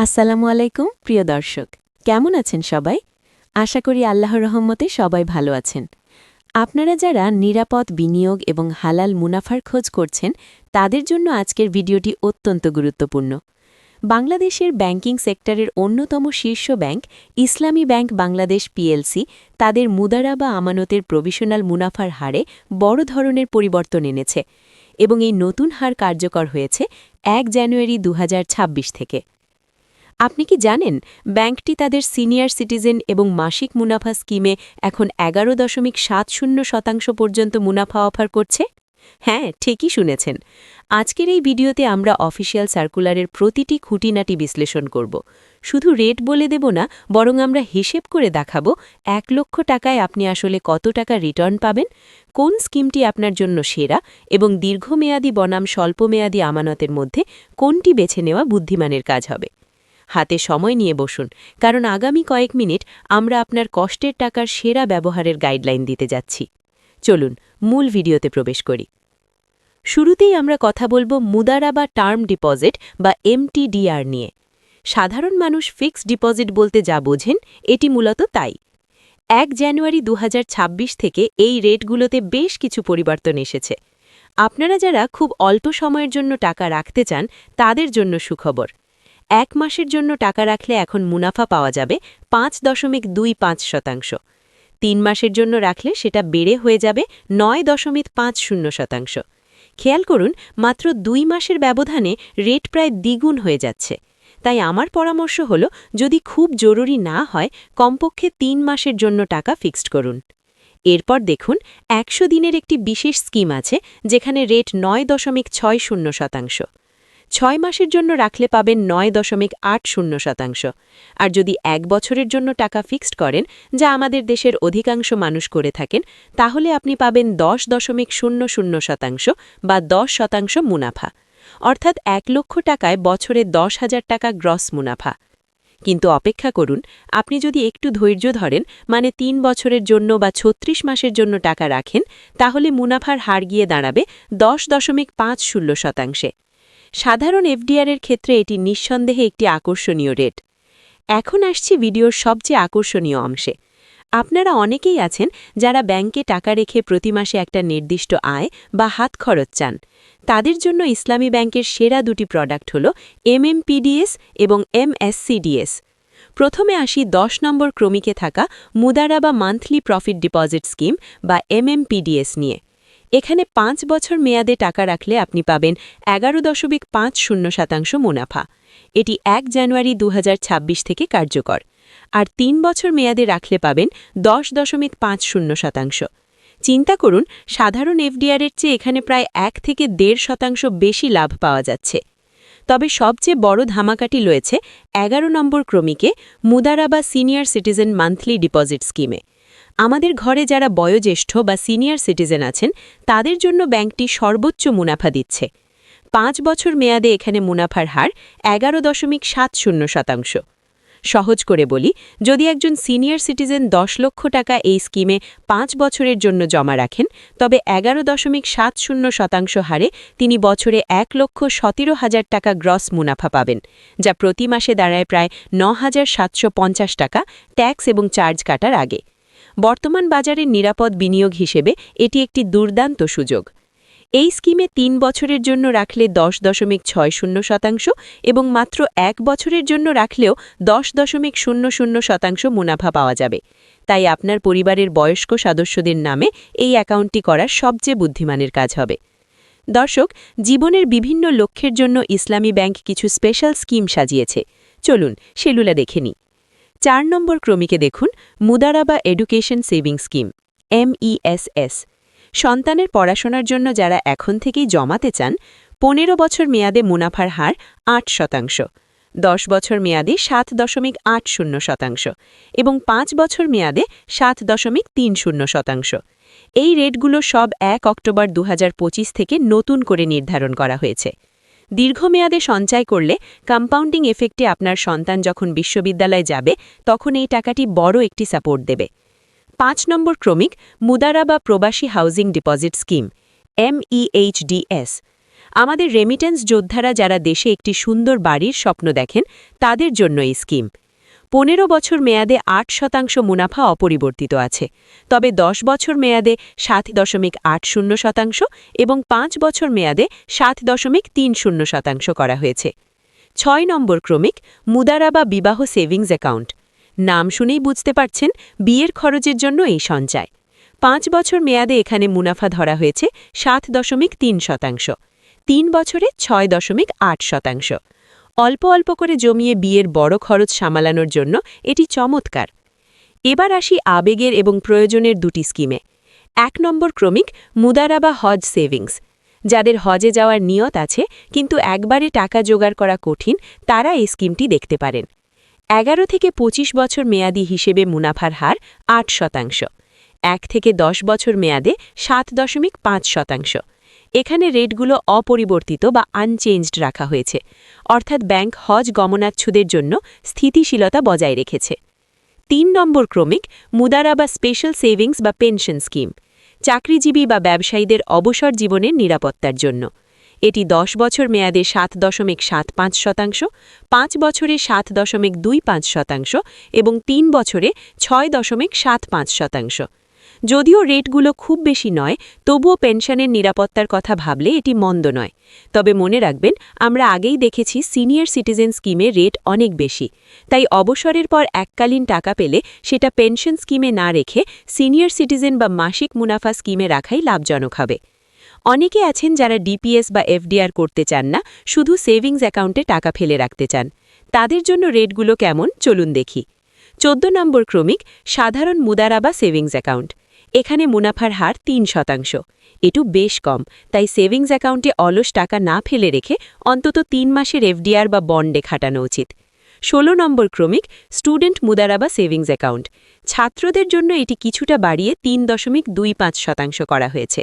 আসসালামু আলাইকুম প্রিয় দর্শক, কেমন আছেন সবাই? আশা করি আল্লাহর রহমতে সবাই ভালো আছেন। আপনারা যারা নিরাপদ বিনিয়োগ এবং হালাল মুনাফার খোঁজ করছেন, তাদের জন্য আজকের ভিডিওটি অত্যন্ত গুরুত্বপূর্ণ। বাংলাদেশের ব্যাংকিং সেক্টরের অন্যতম শীর্ষ ব্যাংক ইসলামী ব্যাংক বাংলাদেশ পিএলসি তাদের মুদারাবা আমানতের প্রভিশনাল মুনাফার হারে বড় ধরনের পরিবর্তন এনেছে এবং এই নতুন হার কার্যকর হয়েছে ১ জানুয়ারি ২০২৬ থেকে। আপনি কি জানেন ব্যাংকটি তাদের সিনিয়র সিটিজেন এবং মাসিক মুনাফা স্কিমে এখন ১১.৭০% পর্যন্ত মুনাফা অফার করছে? হ্যাঁ, ঠিকই শুনেছেন। আজকের এই ভিডিওতে আমরা অফিসিয়াল সার্কুলারের প্রতিটি খুঁটিনাটি বিশ্লেষণ করব। শুধু রেট বলে দেব না, বরং আমরা হিসেব করে দেখাব ১ লক্ষ টাকায় আপনি আসলে কত টাকা রিটার্ন পাবেন, কোন স্কিমটি আপনার জন্য সেরা এবং দীর্ঘমেয়াদী বনাম স্বল্পমেয়াদী আমানতের মধ্যে কোনটি বেছে নেওয়া বুদ্ধিমানের কাজ হবে। হাতে সময় নিয়ে বসুন, কারণ আগামী কয়েক মিনিট আমরা আপনার কষ্টের টাকার সেরা ব্যবহারের গাইডলাইন দিতে যাচ্ছি। চলুন মূল ভিডিওতে প্রবেশ করি। শুরুতেই আমরা কথা বলবো মুদারাবা টার্ম ডিপোজিট বা এমটিডিআর নিয়ে। সাধারণ মানুষ ফিক্সড ডিপোজিট বলতে যা বোঝেন, এটি মূলত তাই। ১ জানুয়ারি ২০২৬ থেকে এই রেটগুলোতে বেশ কিছু পরিবর্তন এসেছে। আপনারা যারা খুব অল্প সময়ের জন্য টাকা রাখতে চান, তাদের জন্য সুখবর। ১ মাসের জন্য টাকা রাখলে এখন মুনাফা পাওয়া যাবে ৫.২৫%। ৩ মাসের জন্য রাখলে সেটা বেড়ে হয়ে যাবে ৯.৫০%। খেয়াল করুন, মাত্র ২ মাসের ব্যবধানে রেট প্রায় দ্বিগুণ হয়ে যাচ্ছে। তাই আমার পরামর্শ হল, যদি খুব জরুরি না হয়, কমপক্ষে ৩ মাসের জন্য টাকা ফিক্সড করুন। এরপর দেখুন, ১০০ দিনের একটি বিশেষ স্কিম আছে যেখানে রেট ৯.৬০%। ৬ মাসের জন্য রাখলে পাবেন ৯.৮০%। আর যদি ১ বছরের জন্য টাকা ফিক্সড করেন, যা আমাদের দেশের অধিকাংশ মানুষ করে থাকেন, তাহলে আপনি পাবেন ১০.০০% বা ১০% মুনাফা, অর্থাৎ ১ লক্ষ টাকায় বছরে ১০,০০০ টাকা গ্রস মুনাফা। কিন্তু অপেক্ষা করুন, আপনি যদি একটু ধৈর্য ধরেন, মানে ৩ বছরের জন্য বা ৩৬ মাসের জন্য টাকা রাখেন, তাহলে মুনাফার হার গিয়ে দাঁড়াবে ১০.৫০%। সাধারণ এফডিআর-এর ক্ষেত্রে এটি নিঃসন্দেহে একটি আকর্ষণীয় রেট। এখন আসছি ভিডিওর সবচেয়ে আকর্ষণীয় অংশে। আপনারা অনেকেই আছেন যারা ব্যাংকে টাকা রেখে প্রতি মাসে একটা নির্দিষ্ট আয় বা হাত খরচ চান। তাদের জন্য ইসলামী ব্যাংকের সেরা দুটি প্রোডাক্ট হল এমএমপিডিএস এবং এমএসসিডিএস। প্রথমে আসি ১০ নম্বর ক্রমিকে থাকা Mudaraba monthly profit deposit scheme বা এমএমপিডিএস নিয়ে। এখানে ৫ বছর মেয়াদে টাকা রাখলে আপনি পাবেন ১১.৫০% মুনাফা। এটি ১ জানুয়ারি ২০২৬ থেকে কার্যকর। আর ৩ বছর মেয়াদে রাখলে পাবেন ১০.৫০%। চিন্তা করুন, সাধারণ এফডিআর-এর চেয়ে এখানে প্রায় ১ থেকে ১.৫% বেশি লাভ পাওয়া যাচ্ছে। তবে সবচেয়ে বড় ধামাকাটি রয়েছে ১১ নম্বর ক্রমিকে মুদারাবা সিনিয়র সিটিজেন মান্থলি ডিপোজিট স্কিমে। আমাদের ঘরে যারা বয়োজ্যেষ্ঠ বা সিনিয়র সিটিজেন আছেন, তাদের জন্য ব্যাংকটি সর্বোচ্চ মুনাফা দিচ্ছে। ৫ বছর মেয়াদে এখানে মুনাফার হার ১১.৭০%। সহজ করে বলি, যদি একজন সিনিয়র সিটিজেন ১০ লক্ষ টাকা এই স্কিমে ৫ বছরের জন্য জমা রাখেন, তবে ১১.৭০% হারে তিনি বছরে ১,১৭,০০০ টাকা গ্রস মুনাফা পাবেন, যা প্রতি মাসে দাঁড়ায় প্রায় ৯,৭৫০ টাকা ট্যাক্স এবং চার্জ কাটার আগে। বর্তমান বাজারের নিরাপদ বিনিয়োগ হিসেবে এটি একটি দুর্দান্ত সুযোগ। এই স্কিমে ৩ বছরের জন্য রাখলে ১০.৬০% এবং মাত্র ১ বছরের জন্য রাখলেও ১০.০০% মুনাফা পাওয়া যাবে। তাই আপনার পরিবারের বয়স্ক সদস্যদের নামে এই অ্যাকাউন্টটি করার সবচেয়ে বুদ্ধিমানের কাজ হবে। দর্শক, জীবনের বিভিন্ন লক্ষ্যের জন্য ইসলামী ব্যাংক কিছু স্পেশাল স্কিম সাজিয়েছে। চলুন সেগুলো দেখে নিই। ৪ নম্বর ক্রমিকে দেখুন Mudaraba education saving scheme MESS। সন্তানের পড়াশোনার জন্য যারা এখন থেকেই জমাতে চান, ১৫ বছর মেয়াদে মুনাফার হার ৮%, ১০ বছর মেয়াদে ৭.৮০% এবং ৫ বছর মেয়াদে ৭.৩০%। এই রেটগুলো সব ১ অক্টোবর ২০২৫ থেকে নতুন করে নির্ধারণ করা হয়েছে। দীর্ঘমেয়াদে সঞ্চয় করলে কম্পাউন্ডিং এফেক্টে আপনার সন্তান যখন বিশ্ববিদ্যালয়ে যাবে, তখন এই টাকাটি বড় একটি সাপোর্ট দেবে। ৫ নম্বর ক্রমিক মুদারাবা প্রবাসী হাউজিং ডিপোজিট স্কিম MEHDS। আমাদের রেমিটেন্স যোদ্ধারা যারা দেশে একটি সুন্দর বাড়ির স্বপ্ন দেখেন তাদের জন্য এই স্কিম 15 বছর মেয়াদে 8% মুনাফা অপরিবর্তিত আছে, তবে 10 বছর মেয়াদে 7.80% এবং 5 বছর মেয়াদে 7.30% করা হয়েছে। 6 নম্বর ক্রমিক মুদারাবা বিবাহ সেভিংস অ্যাকাউন্ট। নাম শুনেই বুঝতে পারছেন বিয়ের খরচের জন্য এই সঞ্চয়। 5 বছর মেয়াদে এখানে মুনাফা ধরা হয়েছে 7.3%, 3 বছরে 6.8%। অল্প অল্প করে জমিয়ে বিয়ের বড় খরচ সামলানোর জন্য এটি চমৎকার। এবার আসি আবেগের এবং প্রয়োজনের দুটি স্কিমে। 1 নম্বর ক্রমিক মুদারাবা হজ সেভিংস। যাদের হজে যাওয়ার নিয়ত আছে কিন্তু একবারে টাকা জোগাড় করা কঠিন, তারা এই স্কিমটি দেখতে পারেন। 11 থেকে 25 বছর মেয়াদি হিসেবে মুনাফার হার 8%, 1 থেকে 10 বছর মেয়াদে 7.5%। এখানে রেটগুলো অপরিবর্তিত বা আনচেঞ্জড রাখা হয়েছে, অর্থাৎ ব্যাংক হজ গমনাচ্ছুদের জন্য স্থিতিশীলতা বজায় রেখেছে। 3 নম্বর ক্রমিক মুদারাবা স্পেশাল সেভিংস বা পেনশন স্কিম। চাকরিজীবী বা ব্যবসায়ীদের অবসর জীবনের নিরাপত্তার জন্য এটি 10 বছর মেয়াদে 7.75%, 5 বছরে 7.25% এবং 3 বছরে 6.75%। যদিও রেটগুলো খুব বেশি নয়, তবুও পেনশনের নিরাপত্তার কথা ভাবলে এটি মন্দ নয়। তবে মনে রাখবেন, আমরা আগেই দেখেছি সিনিয়র সিটিজেন স্কিমে রেট অনেক বেশি, তাই অবসরের পর এককালীন টাকা পেলে সেটা পেনশন স্কিমে না রেখে সিনিয়র সিটিজেন বা মাসিক মুনাফা স্কিমে রাখাই লাভজনক হবে। অনেকে আছেন যারা ডিপিএস বা এফডিআর করতে চান না, শুধু সেভিংস অ্যাকাউন্টে টাকা ফেলে রাখতে চান। তাদের জন্য রেটগুলো কেমন চলুন দেখি। 14 নম্বর ক্রমিক সাধারণ মুদারাবা সেভিংস অ্যাকাউন্ট। এখানে মুনাফার হার 3%। এটু বেশ কম, তাই সেভিংস অ্যাকাউন্টে অলস টাকা না ফেলে রেখে অন্তত 3 মাসের এফডিআর বা বন্ডে খাটানো উচিত। 16 নম্বর ক্রমিক স্টুডেন্ট মুদারাবা সেভিংস অ্যাকাউন্ট। ছাত্রদের জন্য এটি কিছুটা বাড়িয়ে 3.25% করা হয়েছে।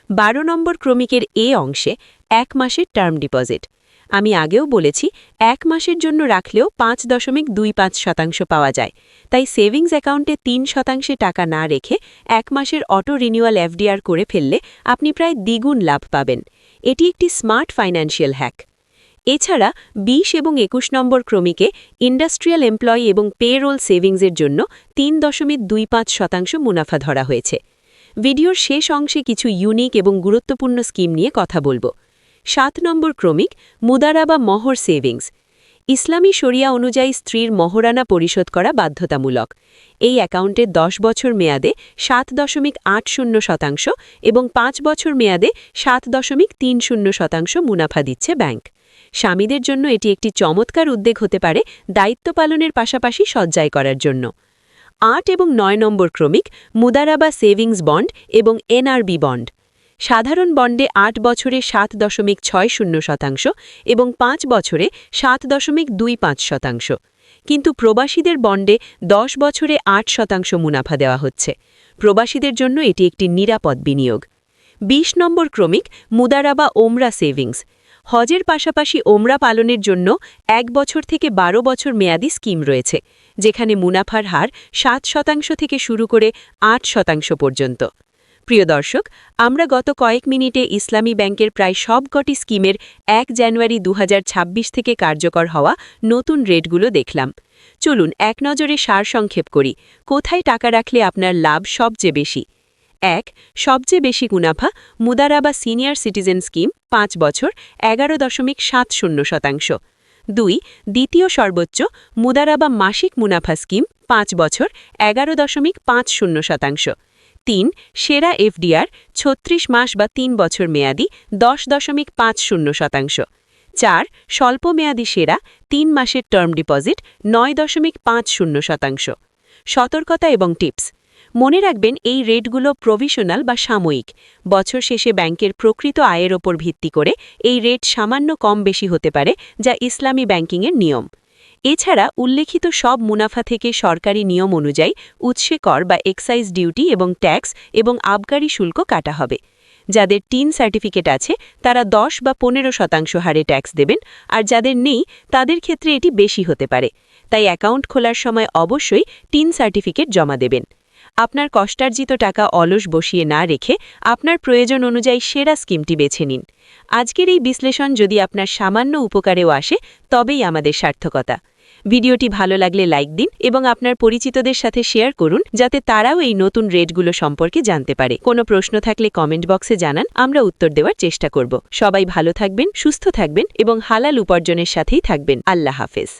12 নম্বর ক্রমিকের এ অংশে 1 মাসের টার্ম ডিপোজিট। আমি আগেও বলেছি 1 মাসের জন্য রাখলেও 5.25% পাওয়া যায়, তাই সেভিংস অ্যাকাউন্টে 3% টাকা না রেখে 1 মাসের অটো রিনিউয়াল এফডিআর করে ফেললে আপনি প্রায় দ্বিগুণ লাভ পাবেন। এটি একটি স্মার্ট ফাইন্যান্সিয়াল হ্যাক। এছাড়া 20 এবং 21 নম্বর ক্রমিকে ইন্ডাস্ট্রিয়াল এমপ্লয়ি এবং পেরোল সেভিংসের জন্য 3.25% মুনাফা ধরা হয়েছে। ভিডিওর শেষ অংশে কিছু ইউনিক এবং গুরুত্বপূর্ণ স্কিম নিয়ে কথা বলবো। 7 নম্বর ক্রমিক মুদারাবা মহর সেভিংস। ইসলামী শরিয়া অনুযায়ী স্ত্রীর মহরানা পরিশোধ করা বাধ্যতামূলক। এই অ্যাকাউন্টে 10 বছর মেয়াদে 7.80% এবং 5 বছর মেয়াদে 7.30% মুনাফা দিচ্ছে ব্যাংক। স্বামীদের জন্য এটি একটি চমৎকার উদ্যোগ হতে পারে দায়িত্ব পালনের পাশাপাশি সঞ্চয় করার জন্য। 8 এবং 9 নম্বর ক্রমিক মুদারাবা সেভিংস বন্ড এবং এনআরবি বন্ড। সাধারণ বন্ডে 8 বছরে 7.60% এবং 5 বছরে 7.25%, কিন্তু প্রবাসীদের বন্ডে 10 বছরে 8% মুনাফা দেওয়া হচ্ছে। প্রবাসীদের জন্য এটি একটি নিরাপদ বিনিয়োগ। 20 নম্বর ক্রমিক মুদারাবা ওমরা সেভিংস। হজের পাশাপাশি ওমরা পালনের জন্য 1 বছর থেকে 12 বছর মেয়াদি স্কিম রয়েছে, যেখানে মুনাফার হার 7% থেকে শুরু করে 8% পর্যন্ত। প্রিয় দর্শক, আমরা গত কয়েক মিনিটে ইসলামী ব্যাংকের প্রায় সবকটি স্কিমের 1 জানুয়ারি 2026 থেকে কার্যকর হওয়া নতুন রেটগুলো দেখলাম। চলুন এক নজরে সারসংক্ষেপ করি, কোথায় টাকা রাখলে আপনার লাভ সবচেয়ে বেশি। 1. সবচেয়ে বেশি মুনাফা মুদারাবা সিনিয়র সিটিজেন স্কিম 5 বছর 11.70%। 2. দ্বিতীয় সর্বোচ্চ মুদারাবা মাসিক মুনাফা স্কিম 5 বছর 11.50%। 3. সেরা এফডিআর 36 মাস বা 3 বছর মেয়াদি 10.50%। 4. স্বল্পমেয়াদী সেরা 3 মাসের টার্ম ডিপোজিট 9.50%। সতর্কতা এবং টিপস। মনে রাখবেন, এই রেটগুলো প্রভিশনাল বা সাময়িক। বছর শেষে ব্যাংকের প্রকৃত আয়ের ওপর ভিত্তি করে এই রেট সামান্য কম বেশি হতে পারে, যা ইসলামী ব্যাংকিংয়ের নিয়ম। এছাড়া উল্লেখিত সব মুনাফা থেকে সরকারি নিয়ম অনুযায়ী উৎসে কর বা এক্সাইজ ডিউটি এবং ট্যাক্স এবং আবগারি শুল্ক কাটা হবে। যাদের টিন সার্টিফিকেট আছে তারা 10 বা 15% হারে ট্যাক্স দেবেন, আর যাদের নেই তাদের ক্ষেত্রে এটি বেশি হতে পারে। তাই অ্যাকাউন্ট খোলার সময় অবশ্যই টিন সার্টিফিকেট জমা দেবেন। আপনার কষ্টার্জিত টাকা অলস বসিয়ে না রেখে আপনার প্রয়োজন অনুযায়ী সেরা স্কিমটি বেছে নিন। আজকের এই বিশ্লেষণ যদি আপনার সামান্য উপকারেও আসে তবেই আমাদের সার্থকতা। ভিডিওটি ভালো লাগলে লাইক দিন এবং আপনার পরিচিতদের সাথে শেয়ার করুন যাতে তারাও এই নতুন রেটগুলো সম্পর্কে জানতে পারে। কোনো প্রশ্ন থাকলে কমেন্ট বক্সে জানান, আমরা উত্তর দেওয়ার চেষ্টা করব। সবাই ভালো থাকবেন, সুস্থ থাকবেন এবং হালাল উপার্জনের সাথেই থাকবেন। আল্লাহ হাফেজ।